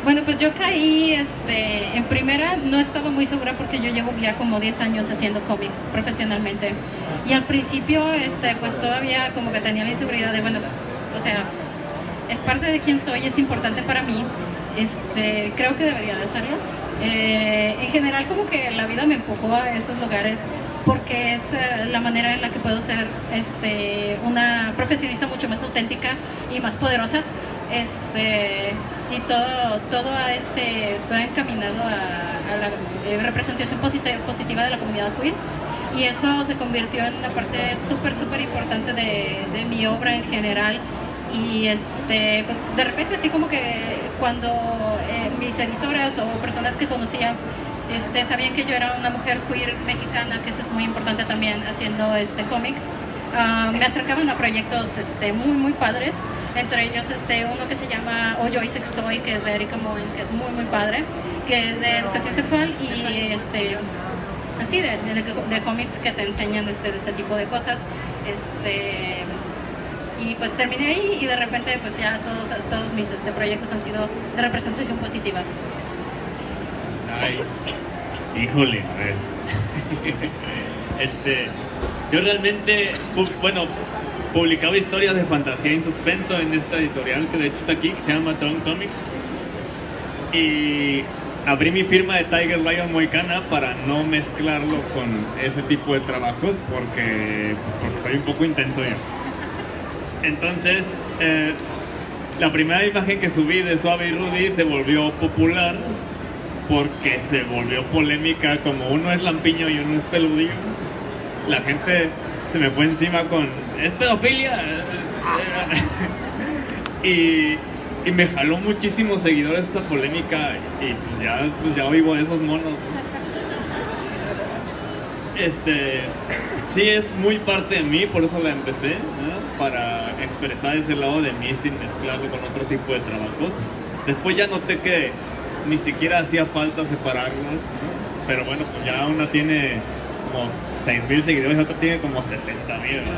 Bueno, pues yo caí, en primera no estaba muy segura porque yo llevo ya como 10 años haciendo cómics profesionalmente. Y al principio, pues todavía como que tenía la inseguridad de, bueno, pues, o sea, es parte de quién soy, es importante para mí. Creo que debería de hacerlo. En general como que la vida me empujó a esos lugares porque es la manera en la que puedo ser una profesionista mucho más auténtica y más poderosa. Y todo encaminado a la representación positiva de la comunidad queer, y eso se convirtió en una parte súper importante de mi obra en general. Y pues de repente así como que cuando mis editoras o personas que conocía sabían que yo era una mujer queer mexicana, que eso es muy importante también haciendo cómic, me acercaban a proyectos muy padres, entre ellos uno que se llama Oh Joy Sextoy, que es de Erika Moen, que es muy padre, que es de educación sexual y así de cómics que te enseñan de este tipo de cosas. Y pues terminé ahí y de repente pues ya todos mis proyectos han sido de representación positiva. Ay, híjole, a ver. Yo realmente, publicaba historias de fantasía y suspenso en esta editorial que de hecho está aquí, que se llama Tron Comics. Y abrí mi firma de Tiger Lion Moicana para no mezclarlo con ese tipo de trabajos porque soy un poco intenso yo. Entonces, la primera imagen que subí de Suave y Rudy se volvió popular porque se volvió polémica, como uno es lampiño y uno es peludillo. La gente se me fue encima con ¡es pedofilia! y me jaló muchísimos seguidores esta polémica y pues ya vivo de esos monos. Sí es muy parte de mí, por eso la empecé, ¿no? Para expresar ese lado de mí sin mezclarlo con otro tipo de trabajos. Después ya noté que ni siquiera hacía falta separarlos, ¿no? Pero bueno, pues ya una tiene como 6,000 seguidores y otra tiene como 60,000, ¿no?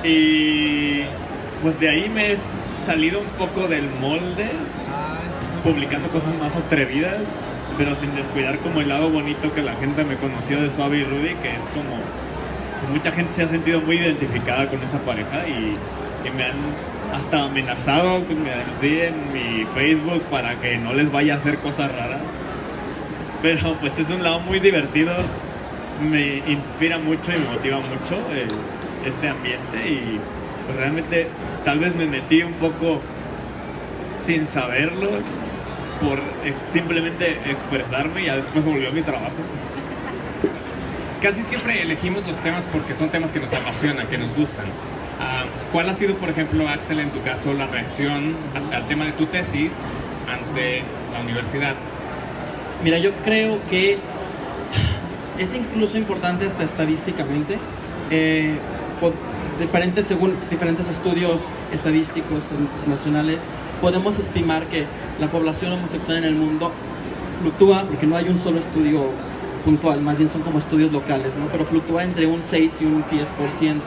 Y pues de ahí me he salido un poco del molde, publicando cosas más atrevidas, pero sin descuidar como el lado bonito que la gente me conoció de Suave y Rudy, que es como pues mucha gente se ha sentido muy identificada con esa pareja y me han hasta amenazado que me denuncien en mi Facebook para que no les vaya a hacer cosas raras. Pero pues es un lado muy divertido, me inspira mucho y me motiva mucho este ambiente y pues realmente tal vez me metí un poco sin saberlo por simplemente expresarme y ya después volvió mi trabajo. Casi siempre elegimos los temas porque son temas que nos apasionan, que nos gustan. ¿Cuál ha sido, por ejemplo, Axel, en tu caso, la reacción al tema de tu tesis ante la universidad? Mira, yo creo que es incluso importante hasta estadísticamente, según diferentes estudios estadísticos internacionales, podemos estimar que la población homosexual en el mundo fluctúa, porque no hay un solo estudio puntual, más bien son como estudios locales, ¿no? Pero fluctúa entre un 6 y un 10%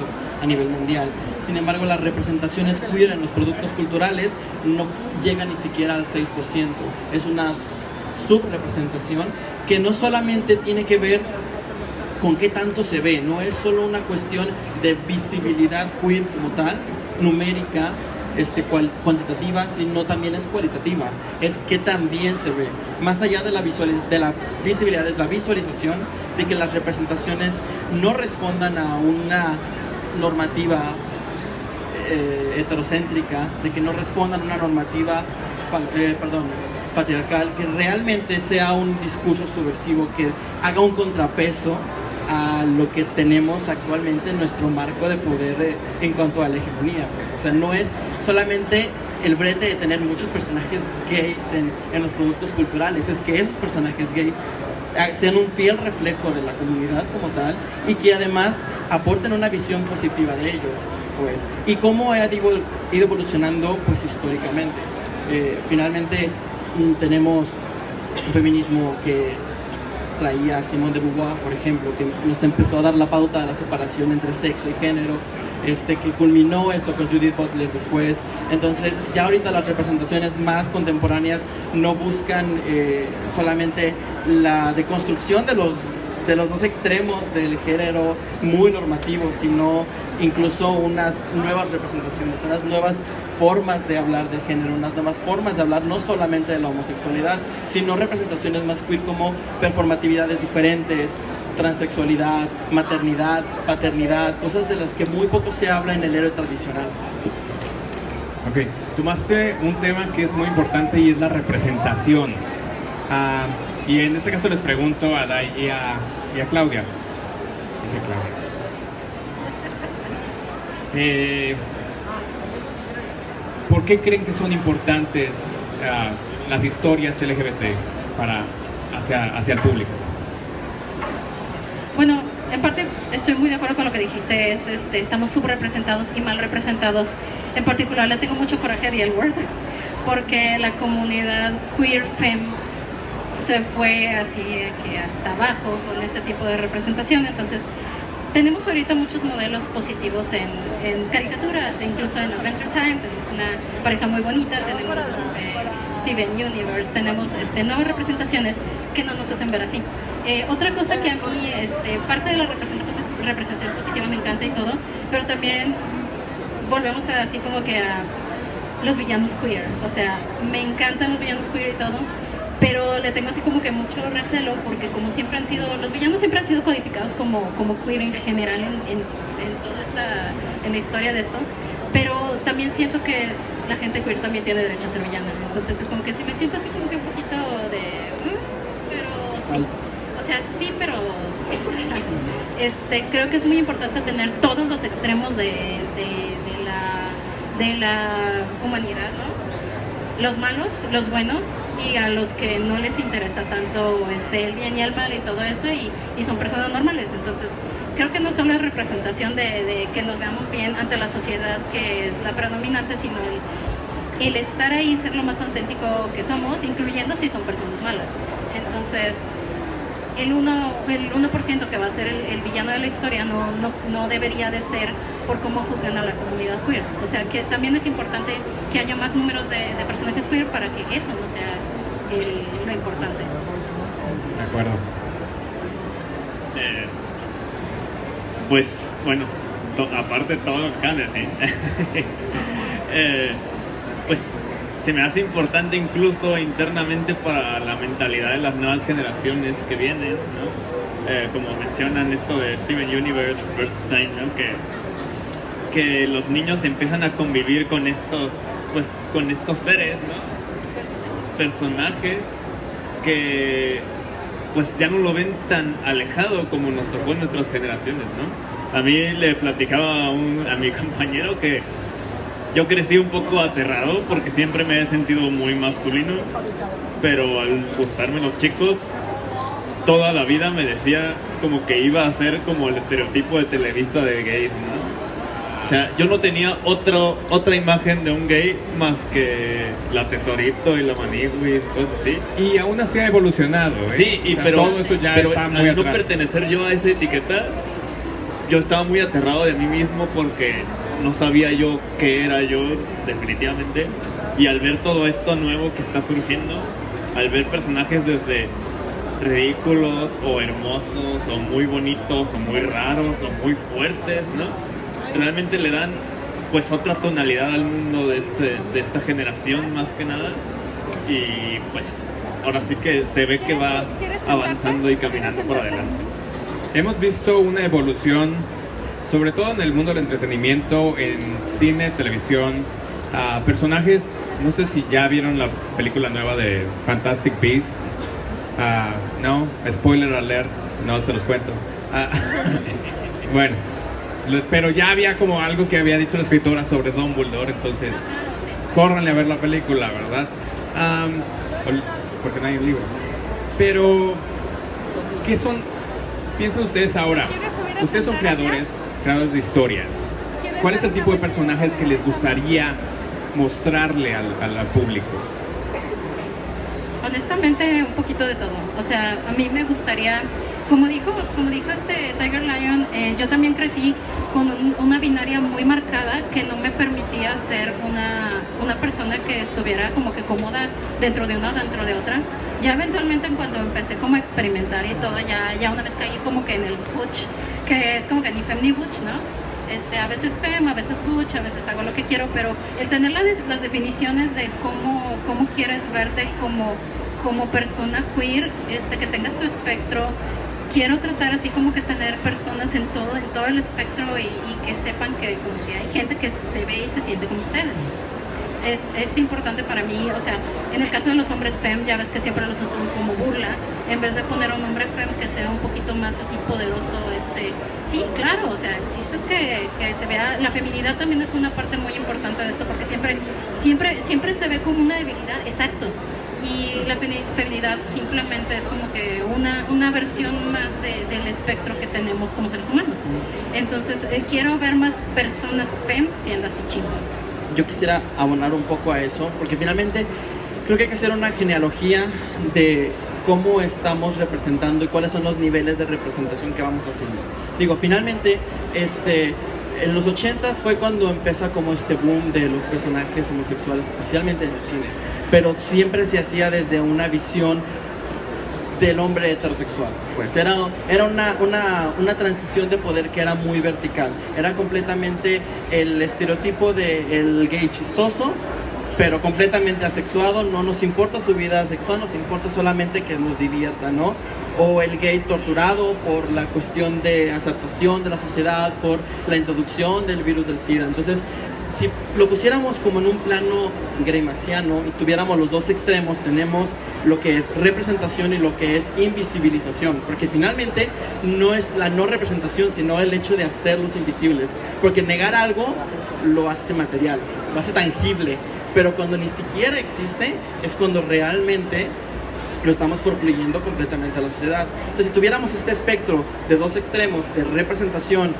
a nivel mundial. Sin embargo, las representaciones queer en los productos culturales no llegan ni siquiera al 6%. Es una subrepresentación que no solamente tiene que ver con qué tanto se ve, no es solo una cuestión de visibilidad queer como tal, numérica, cuantitativa, sino también es cualitativa, es que también se ve. Más allá de la visibilidad es la visualización de que las representaciones no respondan a una normativa heterocéntrica, de que no respondan a una normativa patriarcal, que realmente sea un discurso subversivo, que haga un contrapeso a lo que tenemos actualmente en nuestro marco de poder en cuanto a la hegemonía, pues. O sea, no es solamente el brete de tener muchos personajes gays en los productos culturales, es que esos personajes gays sean un fiel reflejo de la comunidad como tal y que además aporten una visión positiva de ellos, pues. Y cómo ha ido evolucionando, pues, históricamente. Finalmente tenemos un feminismo que traía Simone de Beauvoir, por ejemplo, que nos empezó a dar la pauta de la separación entre sexo y género, que culminó eso con Judith Butler después, Entonces ya ahorita las representaciones más contemporáneas no buscan solamente la deconstrucción de los dos extremos del género muy normativo, sino incluso unas nuevas representaciones, unas nuevas formas de hablar del género, unas nuevas formas de hablar no solamente de la homosexualidad, sino representaciones más queer como performatividades diferentes, transexualidad, maternidad, paternidad, cosas de las que muy poco se habla en el héroe tradicional. Ok, tomaste un tema que es muy importante y es la representación. Y en este caso les pregunto a Dai y a Claudia. Dije Claudia. ¿Por qué creen que son importantes las historias LGBT hacia el público? Bueno, en parte estoy muy de acuerdo con lo que dijiste, estamos subrepresentados y mal representados. En particular le tengo mucho coraje a The L-Word, porque la comunidad queer femme se fue así de que hasta abajo con ese tipo de representación. Entonces tenemos ahorita muchos modelos positivos en caricaturas, incluso en Adventure Time tenemos una pareja muy bonita, tenemos Steven Universe, tenemos nuevas representaciones que no nos hacen ver así. Otra cosa que a mí, parte de la representación positiva me encanta y todo, pero también volvemos así como que a los villanos queer. O sea, me encantan los villanos queer y todo, pero le tengo así como que mucho recelo, porque como siempre han sido, los villanos siempre han sido codificados como queer en general en la historia de esto, pero también siento que la gente queer también tiene derecho a ser villana, ¿no? Entonces es como que sí me siento así como que un poquito de pero sí, o sea, sí, pero sí. Creo que es muy importante tener todos los extremos de la humanidad, ¿no? Los malos, los buenos, y a los que no les interesa tanto el bien y el mal y todo eso, y son personas normales. Entonces creo que no solo es representación de que nos veamos bien ante la sociedad, que es la predominante, sino el estar ahí, ser lo más auténtico que somos, incluyendo si son personas malas. Entonces el 1% que va a ser el villano de la historia no debería de ser por cómo juzgan a la comunidad queer. O sea, que también es importante que haya más números de personajes queer para que eso no sea lo importante. De acuerdo. Pues, bueno, aparte de todo lo que cambian, pues se me hace importante incluso internamente para la mentalidad de las nuevas generaciones que vienen, ¿no? Como mencionan esto de Steven Universe, Birth Time, ¿no? Que los niños empiezan a convivir con estos seres, ¿no? Personajes que pues ya no lo ven tan alejado como nos tocó en nuestras generaciones, ¿no? A mí le platicaba a mi compañero que yo crecí un poco aterrado porque siempre me he sentido muy masculino, pero al gustarme los chicos, toda la vida me decía como que iba a ser como el estereotipo de Televisa de gay, ¿no? O sea, yo no tenía otra imagen de un gay más que la Tesorito y la Maniguis, cosas así. Y aún así ha evolucionado, ¿eh? Sí, o sea, pero todo eso ya pero está muy al no atrás. pertenecer yo a esa etiqueta, yo estaba muy aterrado de mí mismo porque no sabía yo qué era yo definitivamente, y al ver todo esto nuevo que está surgiendo, al ver personajes desde ridículos o hermosos o muy bonitos o muy raros o muy fuertes, ¿no? Realmente le dan pues otra tonalidad al mundo de esta generación más que nada, y pues ahora sí que se ve que va avanzando y caminando por adelante. Hemos visto una evolución, sobre todo en el mundo del entretenimiento, en cine, televisión, personajes. No sé si ya vieron la película nueva de Fantastic Beast. No, spoiler alert, no se los cuento. Bueno, pero ya había como algo que había dicho la escritora sobre Dumbledore, entonces córranle a ver la película, ¿verdad? Porque no hay un libro. Pero, ¿qué son? Piensen ustedes ahora, ustedes son creadores de historias. ¿Cuál es el tipo de personajes que les gustaría mostrarle al público? Honestamente, un poquito de todo. O sea, a mí me gustaría como dijo Tiger Lion, yo también crecí con una binaria muy marcada que no me permitía ser una persona que estuviera como que cómoda dentro de una o dentro de otra. Ya eventualmente cuando empecé como a experimentar y todo, ya una vez caí como que en el butch, que es como que ni fem ni butch, ¿no? A veces fem, a veces butch, a veces hago lo que quiero, pero el tener las definiciones de cómo quieres verte como persona queer, que tengas tu espectro. Quiero tratar así como que tener personas en todo el espectro y que sepan que como que hay gente que se ve y se siente como ustedes. Es importante para mí, o sea, en el caso de los hombres fem, ya ves que siempre los usan como burla, en vez de poner a un hombre fem que sea un poquito más así poderoso, sí, claro, o sea, el chiste es que se vea, la feminidad también es una parte muy importante de esto, porque siempre se ve como una debilidad, exacto, y la feminidad simplemente es como que una versión más del espectro que tenemos como seres humanos. Entonces, quiero ver más personas fem siendo así chingones. Yo quisiera abonar un poco a eso, porque finalmente creo que hay que hacer una genealogía de cómo estamos representando y cuáles son los niveles de representación que vamos haciendo. Digo, finalmente, en los 80s fue cuando empieza como este boom de los personajes homosexuales, especialmente en el cine, pero siempre se hacía desde una visión del hombre heterosexual. Pues era una transición de poder que era muy vertical. Era completamente el estereotipo del gay chistoso, pero completamente asexuado. No nos importa su vida sexual, nos importa solamente que nos divierta, ¿no? O el gay torturado por la cuestión de aceptación de la sociedad, por la introducción del virus del SIDA. Entonces, si lo pusiéramos como en un plano greimaciano y tuviéramos los dos extremos, tenemos lo que es representación y lo que es invisibilización, porque finalmente no es la no representación, sino el hecho de hacerlos invisibles, porque negar algo lo hace material, lo hace tangible, pero cuando ni siquiera existe es cuando realmente lo estamos forfluyendo completamente a la sociedad. Entonces, si tuviéramos este espectro de dos extremos de representación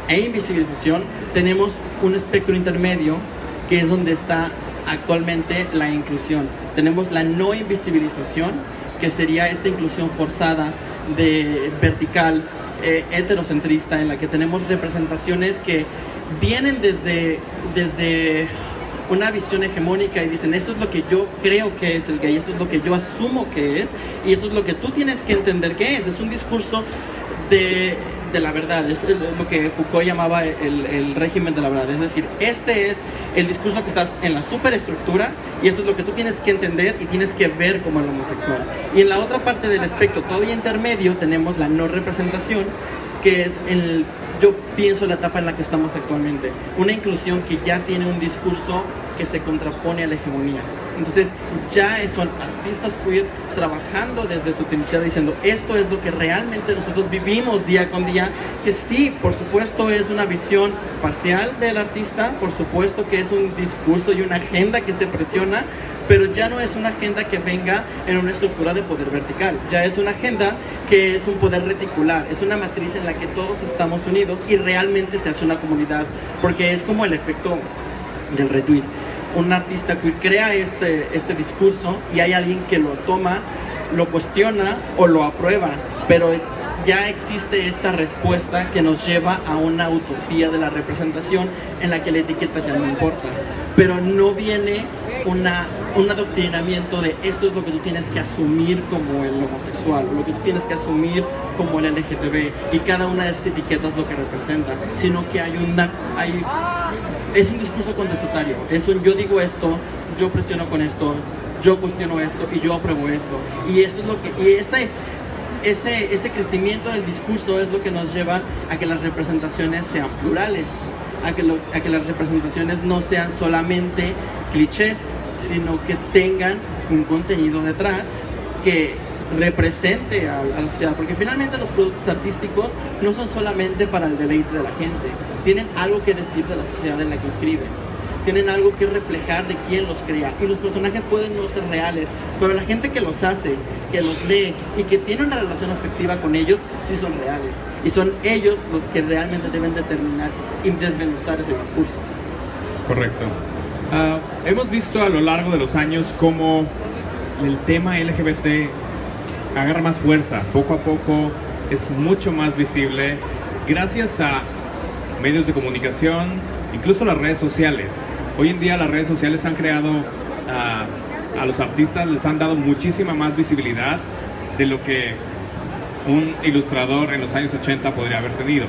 e invisibilización, tenemos un espectro intermedio que es donde está actualmente la inclusión. Tenemos la no invisibilización, que sería esta inclusión forzada de vertical, heterocentrista, en la que tenemos representaciones que vienen desde una visión hegemónica y dicen, esto es lo que yo creo que es el gay, esto es lo que yo asumo que es, y esto es lo que tú tienes que entender que es un discurso de la verdad, es lo que Foucault llamaba el régimen de la verdad, es decir, este es el discurso que está en la superestructura y esto es lo que tú tienes que entender y tienes que ver como el homosexual. Y en la otra parte del espectro todavía intermedio tenemos la no representación, que es yo pienso la etapa en la que estamos actualmente, una inclusión que ya tiene un discurso que se contrapone a la hegemonía. Entonces ya son artistas queer trabajando desde su trinchera diciendo esto es lo que realmente nosotros vivimos día con día, que sí, por supuesto es una visión parcial del artista, por supuesto que es un discurso y una agenda que se presiona, pero ya no es una agenda que venga en una estructura de poder vertical, ya es una agenda que es un poder reticular, es una matriz en la que todos estamos unidos y realmente se hace una comunidad, porque es como el efecto del retweet. Un artista queer crea este discurso y hay alguien que lo toma, lo cuestiona o lo aprueba, pero ya existe esta respuesta que nos lleva a una utopía de la representación en la que la etiqueta ya no importa, pero no viene un adoctrinamiento de esto es lo que tú tienes que asumir como el homosexual, lo que tú tienes que asumir como el LGTB y cada una de esas etiquetas lo que representa, sino que es un discurso contestatario, yo digo esto, yo presiono con esto, yo cuestiono esto y yo apruebo esto, y eso es lo que ese crecimiento del discurso es lo que nos lleva a que las representaciones sean plurales, a que las representaciones no sean solamente clichés, sino que tengan un contenido detrás que represente a la sociedad, porque finalmente los productos artísticos no son solamente para el deleite de la gente, tienen algo que decir de la sociedad en la que escriben, tienen algo que reflejar de quién los crea, y los personajes pueden no ser reales, pero la gente que los hace, que los lee y que tiene una relación afectiva con ellos, sí son reales, y son ellos los que realmente deben determinar y desmenuzar ese discurso. Correcto. Hemos visto a lo largo de los años cómo el tema LGBT agarra más fuerza. Poco a poco es mucho más visible gracias a medios de comunicación, incluso las redes sociales. Hoy en día las redes sociales han creado a los artistas, les han dado muchísima más visibilidad de lo que un ilustrador en los años 80 podría haber tenido.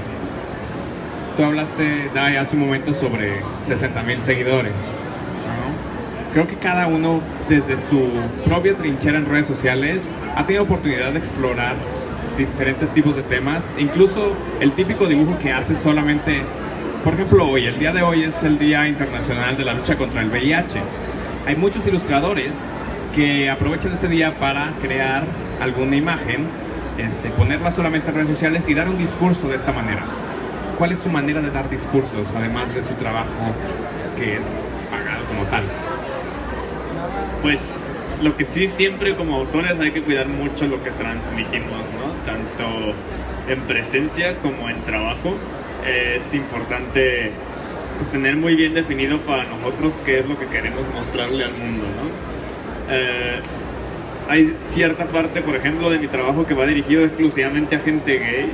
Tú hablaste, Dai, hace un momento sobre 60,000 seguidores, ¿no? Creo que cada uno, desde su propia trinchera en redes sociales, ha tenido oportunidad de explorar diferentes tipos de temas, incluso el típico dibujo que hace solamente, por ejemplo, hoy, el día de hoy es el Día Internacional de la Lucha contra el VIH. Hay muchos ilustradores que aprovechan este día para crear alguna imagen, ponerla solamente en redes sociales y dar un discurso de esta manera. ¿Cuál es su manera de dar discursos, además de su trabajo que es pagado como tal? Pues lo que sí, siempre como autores hay que cuidar mucho lo que transmitimos, ¿no? Tanto en presencia como en trabajo. Es importante pues, tener muy bien definido para nosotros qué es lo que queremos mostrarle al mundo, ¿no? Hay cierta parte, por ejemplo, de mi trabajo que va dirigido exclusivamente a gente gay,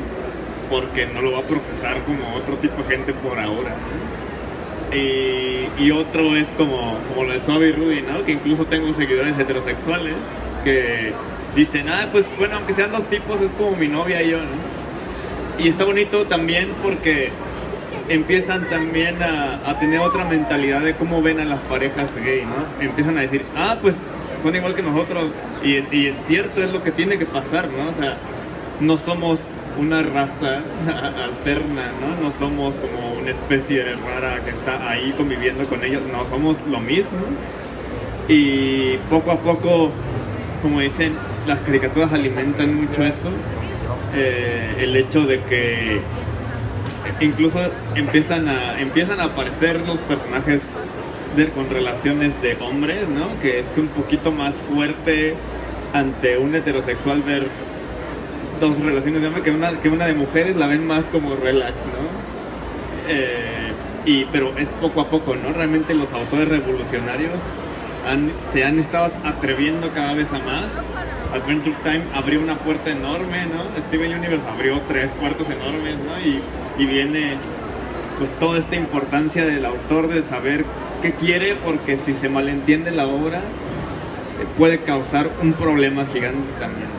porque no lo va a procesar como otro tipo de gente por ahora, ¿no? Y otro es como lo de Suave y Rudy, ¿no? Que incluso tengo seguidores heterosexuales que dicen, pues bueno, aunque sean dos tipos, es como mi novia y yo, ¿no? Y está bonito también porque empiezan también a tener otra mentalidad de cómo ven a las parejas gay, ¿no? Empiezan a decir, pues son igual que nosotros, y es cierto, es lo que tiene que pasar, ¿no? O sea, no somos una raza alterna, ¿no? No somos como una especie rara que está ahí conviviendo con ellos, no, somos lo mismo. Y poco a poco, como dicen, las caricaturas alimentan mucho eso, el hecho de que incluso empiezan a aparecer los personajes con relaciones de hombres, ¿no? Que es un poquito más fuerte ante un heterosexual ver dos relaciones de hombre que una de mujeres, la ven más como relax, ¿no? Pero es poco a poco, ¿no? Realmente los autores revolucionarios se han estado atreviendo cada vez a más. Adventure Time abrió una puerta enorme, ¿no? Steven Universe abrió 3 puertas enormes, ¿no? Y viene pues toda esta importancia del autor de saber qué quiere, porque si se malentiende la obra puede causar un problema gigante también, ¿no?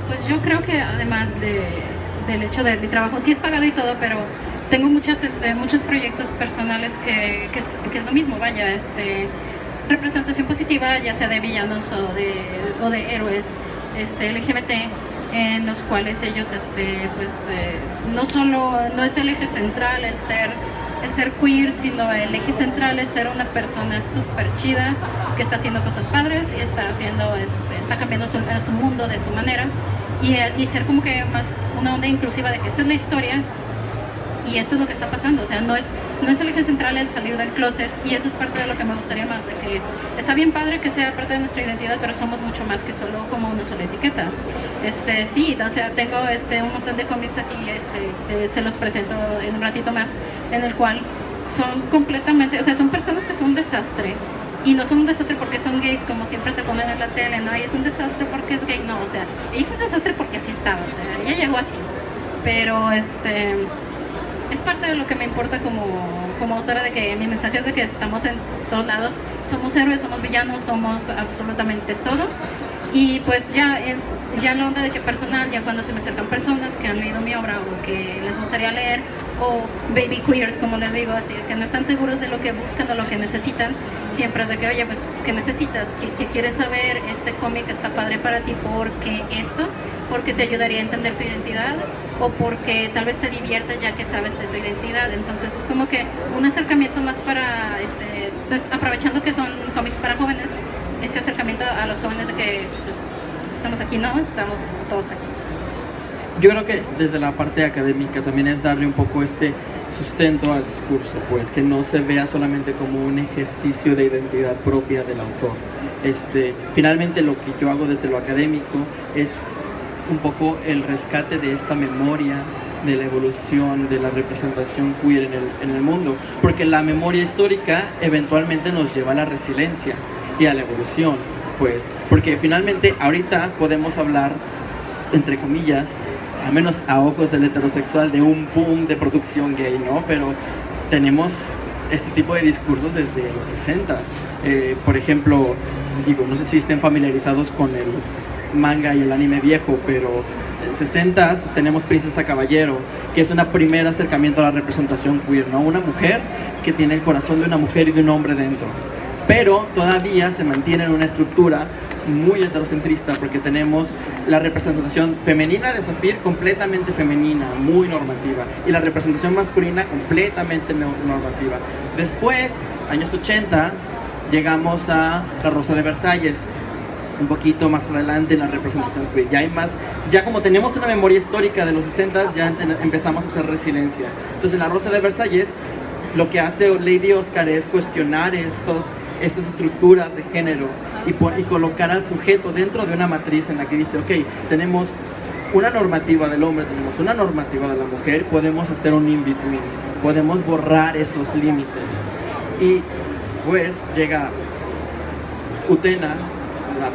Pues yo creo que además del hecho de mi trabajo, sí es pagado y todo, pero tengo muchos proyectos personales que es lo mismo, vaya, representación positiva, ya sea de villanos o de héroes LGBT, en los cuales ellos no es el eje central el ser queer, sino el eje central es ser una persona súper chida que está haciendo cosas padres y está cambiando su mundo de su manera, y ser como que más una onda inclusiva de que esta es la historia y esto es lo que está pasando. O sea, no es el eje central el salir del closet, y eso es parte de lo que me gustaría más, de que está bien padre que sea parte de nuestra identidad, pero somos mucho más que solo como una sola etiqueta. Sí, o sea, tengo un montón de cómics aquí, se los presento en un ratito más, en el cual son completamente, o sea, son personas que son un desastre, y no son un desastre porque son gays, como siempre te ponen en la tele, ¿no? Y es un desastre porque es gay, no, o sea, ella es un desastre porque así estaba, o sea, ella llegó así, pero es parte de lo que me importa como autora, de que mi mensaje es de que estamos en todos lados, somos héroes, somos villanos, somos absolutamente todo. Y pues ya la onda de que personal, ya cuando se me acercan personas que han leído mi obra o que les gustaría leer, o baby queers, como les digo, así que no están seguros de lo que buscan o lo que necesitan, siempre es de que, oye, pues, ¿qué necesitas? ¿Qué quieres saber? Este cómic está padre para ti, ¿porque esto? Porque te ayudaría a entender tu identidad, o porque tal vez te divierte ya que sabes de tu identidad. Entonces es como que un acercamiento más para, pues, aprovechando que son cómics para jóvenes, ese acercamiento a los jóvenes de que pues, estamos aquí, ¿no? Estamos todos aquí. Yo creo que desde la parte académica también es darle un poco sustento al discurso, pues que no se vea solamente como un ejercicio de identidad propia del autor. Finalmente lo que yo hago desde lo académico es un poco el rescate de esta memoria de la evolución, de la representación queer en el mundo, porque la memoria histórica eventualmente nos lleva a la resiliencia y a la evolución, pues, porque finalmente ahorita podemos hablar entre comillas, al menos a ojos del heterosexual, de un boom de producción gay, ¿no? Pero tenemos este tipo de discursos desde los 60. Por ejemplo, digo, no sé si estén familiarizados con el manga y el anime viejo, pero en 60 tenemos Princesa Caballero, que es un primer acercamiento a la representación queer, ¿no? Una mujer que tiene el corazón de una mujer y de un hombre dentro, pero todavía se mantiene en una estructura muy heterocentrista, porque tenemos la representación femenina de Zafir completamente femenina, muy normativa, y la representación masculina completamente normativa. Después, años 80, llegamos a La Rosa de Versalles. Un poquito más adelante en la representación queer, ya hay más, ya como tenemos una memoria histórica de los 60, ya empezamos a hacer resiliencia. Entonces en La Rosa de Versalles lo que hace Lady Oscar es cuestionar estas estructuras de género y colocar al sujeto dentro de una matriz en la que dice, ok, tenemos una normativa del hombre, tenemos una normativa de la mujer, podemos hacer un in-between, podemos borrar esos límites. Y después llega Utena,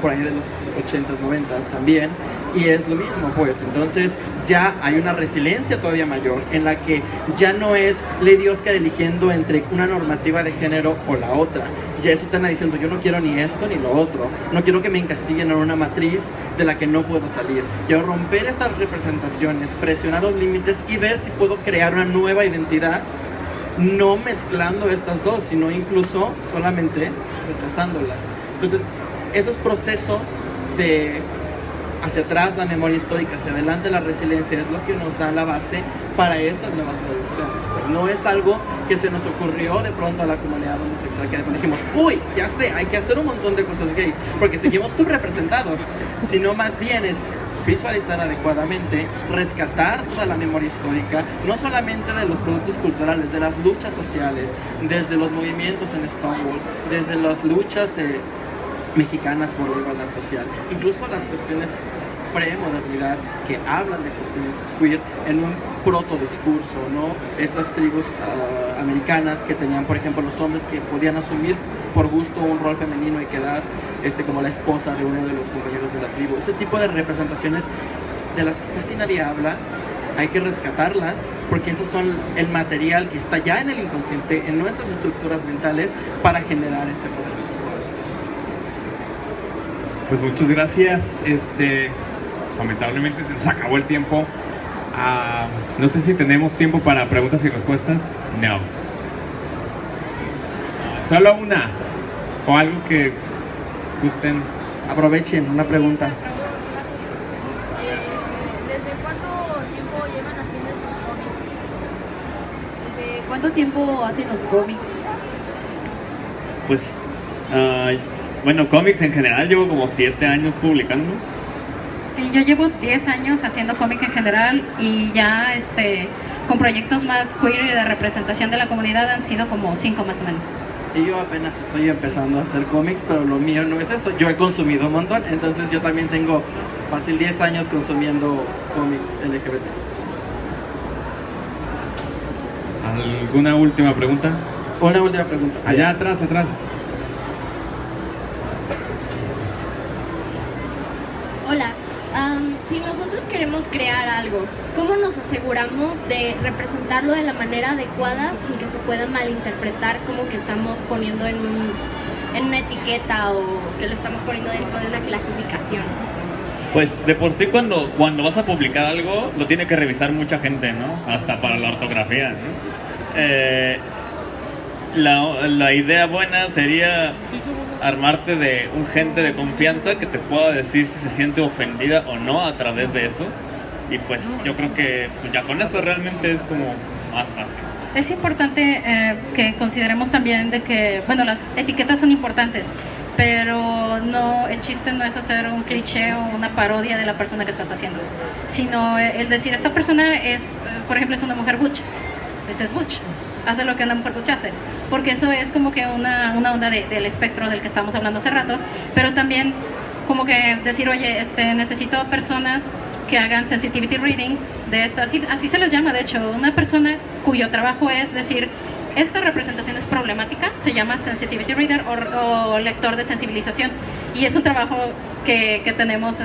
por ahí de los 80s, 90s también, y es lo mismo, pues. Entonces ya hay una resiliencia todavía mayor en la que ya no es Lady Oscar eligiendo entre una normativa de género o la otra. Ya es Utena diciendo, yo no quiero ni esto ni lo otro, no quiero que me encasillen en una matriz de la que no puedo salir. Quiero romper estas representaciones, presionar los límites y ver si puedo crear una nueva identidad, no mezclando estas dos, sino incluso solamente rechazándolas. Entonces esos procesos de hacia atrás la memoria histórica, hacia adelante la resiliencia, es lo que nos da la base para estas nuevas producciones. Pues no es algo que se nos ocurrió de pronto a la comunidad homosexual, que después dijimos, uy, ya sé, hay que hacer un montón de cosas gays, porque seguimos subrepresentados, sino más bien es visualizar adecuadamente, rescatar toda la memoria histórica, no solamente de los productos culturales, de las luchas sociales, desde los movimientos en Stonewall, desde las luchas mexicanas por la igualdad social, incluso las cuestiones premodernidad que hablan de cuestiones queer en un protodiscurso, ¿no? Estas tribus americanas que tenían, por ejemplo, los hombres que podían asumir por gusto un rol femenino y quedar como la esposa de uno de los compañeros de la tribu. Ese tipo de representaciones de las que casi nadie habla, hay que rescatarlas, porque esos son el material que está ya en el inconsciente, en nuestras estructuras mentales, para generar este poder. Pues muchas gracias. Lamentablemente se nos acabó el tiempo. No sé si tenemos tiempo para preguntas y respuestas. No. Solo una. O algo que gusten. Aprovechen, una pregunta. ¿Desde cuánto tiempo llevan haciendo estos cómics? ¿Desde cuánto tiempo hacen los cómics? Pues, bueno, cómics en general llevo como 7 años publicando. Sí, yo llevo 10 años haciendo cómic en general y ya con proyectos más queer y de representación de la comunidad han sido como 5 más o menos. Y yo apenas estoy empezando a hacer cómics, pero lo mío no es eso. Yo he consumido un montón, entonces yo también tengo fácil 10 años consumiendo cómics LGBT. ¿Alguna última pregunta? Una última pregunta. Allá atrás. Hola, si nosotros queremos crear algo, ¿cómo nos aseguramos de representarlo de la manera adecuada sin que se pueda malinterpretar como que estamos poniendo en una etiqueta o que lo estamos poniendo dentro de una clasificación? Pues de por sí cuando vas a publicar algo lo tiene que revisar mucha gente, ¿no? Hasta para la ortografía, ¿no? La idea buena sería armarte de un gente de confianza que te pueda decir si se siente ofendida o no a través de eso. Y pues yo creo que ya con eso realmente es como más fácil. Es importante que consideremos también de que, bueno, las etiquetas son importantes, pero no, el chiste no es hacer un cliché o una parodia de la persona que estás haciendo, sino el decir, esta persona es, por ejemplo, es una mujer butch, entonces es butch, hace lo que una mujer butch hace, porque eso es como que una onda del espectro del que estamos hablando hace rato, pero también como que decir, oye, necesito personas que hagan sensitivity reading de esto, así se les llama, de hecho, una persona cuyo trabajo es decir, esta representación es problemática, se llama sensitivity reader o lector de sensibilización, y es un trabajo que tenemos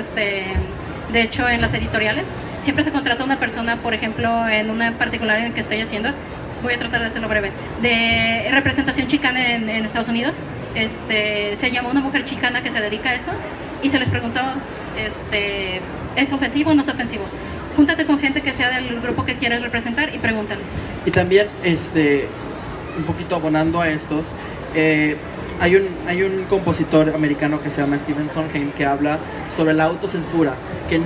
De hecho, en las editoriales siempre se contrata una persona, por ejemplo, en una particular en que estoy haciendo, voy a tratar de hacerlo breve, de representación chicana en Estados Unidos. Se llamó una mujer chicana que se dedica a eso y se les preguntó, ¿es ofensivo o no es ofensivo? Júntate con gente que sea del grupo que quieres representar y pregúntales. Y también, un poquito abonando a estos, hay un compositor americano que se llama Stephen Sondheim que habla sobre la autocensura, que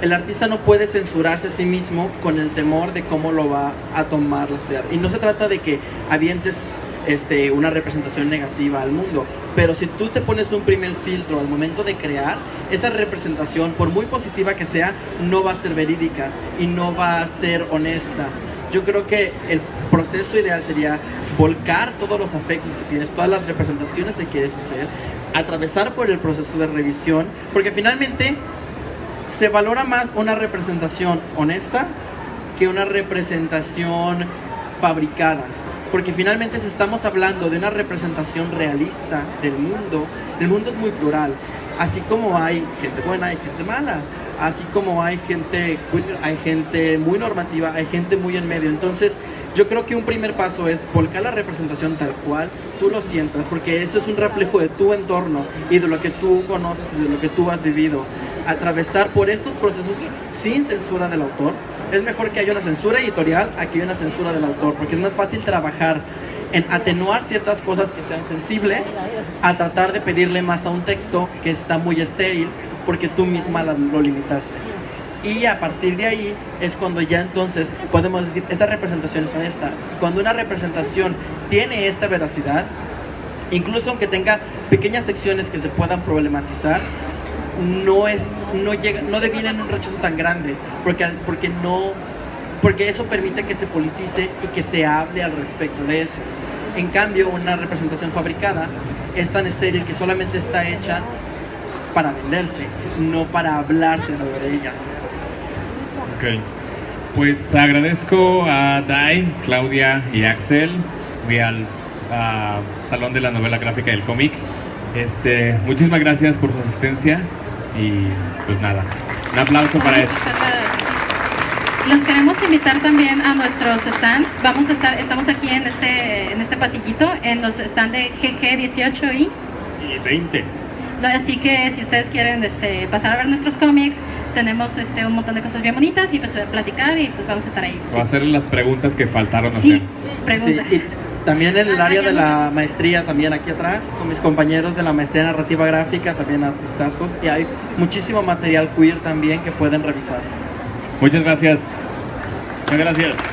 el artista no puede censurarse a sí mismo con el temor de cómo lo va a tomar la sociedad. Y no se trata de que avientes una representación negativa al mundo, pero si tú te pones un primer filtro al momento de crear, esa representación, por muy positiva que sea, no va a ser verídica y no va a ser honesta. Yo creo que el proceso ideal sería volcar todos los afectos que tienes, todas las representaciones que quieres hacer, atravesar por el proceso de revisión, porque finalmente se valora más una representación honesta que una representación fabricada. Porque finalmente si estamos hablando de una representación realista del mundo, el mundo es muy plural. Así como hay gente buena, hay gente mala. Así como hay gente queer, hay gente muy normativa, hay gente muy en medio. Entonces yo creo que un primer paso es volcar la representación tal cual tú lo sientas, porque eso es un reflejo de tu entorno y de lo que tú conoces y de lo que tú has vivido. Atravesar por estos procesos sin censura del autor. Es mejor que haya una censura editorial a que haya una censura del autor, porque es más fácil trabajar en atenuar ciertas cosas que sean sensibles a tratar de pedirle más a un texto que está muy estéril porque tú misma lo limitaste. Y a partir de ahí es cuando ya entonces podemos decir, esta representación es honesta. Cuando una representación tiene esta veracidad, incluso aunque tenga pequeñas secciones que se puedan problematizar, no deviene en un rechazo tan grande, porque eso permite que se politice y que se hable al respecto de eso. En cambio, una representación fabricada es tan estéril que solamente está hecha para venderse, no para hablarse sobre ella. Ok, pues agradezco a Dai, Claudia y Axel. Voy al Salón de la Novela Gráfica y el Cómic. Muchísimas gracias por su asistencia y pues nada, un aplauso para eso. Los queremos invitar también a nuestros stands. Estamos aquí en este pasillito, en los stands de GG 18 y 20. Así que si ustedes quieren pasar a ver nuestros cómics, tenemos un montón de cosas bien bonitas y pues platicar y pues vamos a estar ahí. Voy a hacer las preguntas que faltaron hacer. Sí, preguntas. Sí, también en el área de la maestría, también aquí atrás, con mis compañeros de la maestría en narrativa gráfica, también artistazos, y hay muchísimo material queer también que pueden revisar. Muchas gracias. Muchas gracias.